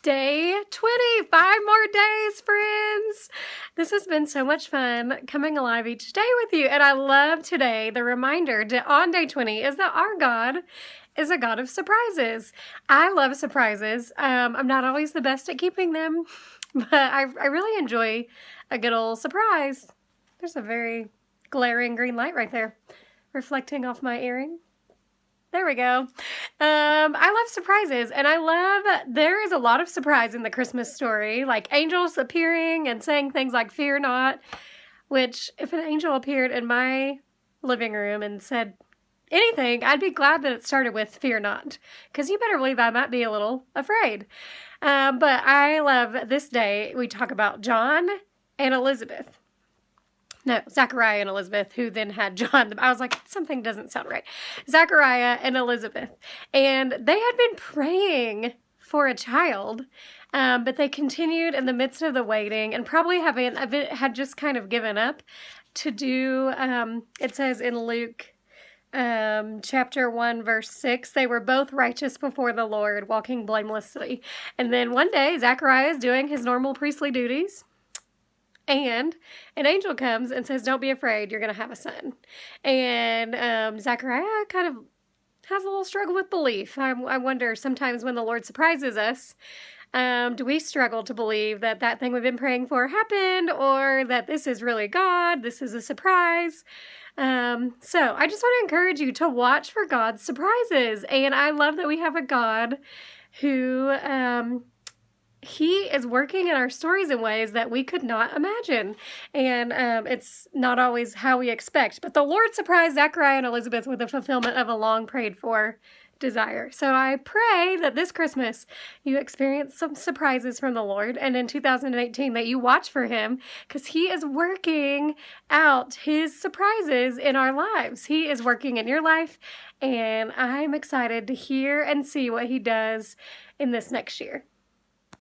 Day 20, 5 more days, friends. This has been so much fun coming alive each day with you. And I love today the reminder on day 20 is that our God is a God of surprises. I love surprises. I'm not always the best at keeping them, but I really enjoy a good old surprise. There's a very glaring green light right there reflecting off my earring. There we go. I love surprises, and there is a lot of surprise in the Christmas story, like angels appearing and saying things like, "Fear not," which if an angel appeared in my living room and said anything, I'd be glad that it started with "Fear not," because you better believe I might be a little afraid. But I love this day. We talk about John and Elizabeth. No, Zachariah and Elizabeth, who then had John. I was like, something doesn't sound right. Zachariah and Elizabeth. And they had been praying for a child, but they continued in the midst of the waiting and probably had just kind of given up to do, it says in Luke chapter 1, verse 6, they were both righteous before the Lord, walking blamelessly. And then one day, Zachariah is doing his normal priestly duties. And an angel comes and says, "Don't be afraid, you're going to have a son." And Zachariah kind of has a little struggle with belief. I wonder sometimes when the Lord surprises us, do we struggle to believe that that thing we've been praying for happened, or that this is really God, this is a surprise? So I just want to encourage you to watch for God's surprises. And I love that we have a God who... He is working in our stories in ways that we could not imagine. And it's not always how we expect. But the Lord surprised Zachariah and Elizabeth with the fulfillment of a long prayed for desire. So I pray that this Christmas you experience some surprises from the Lord. And in 2018 that you watch for Him, because He is working out His surprises in our lives. He is working in your life. And I'm excited to hear and see what He does in this next year.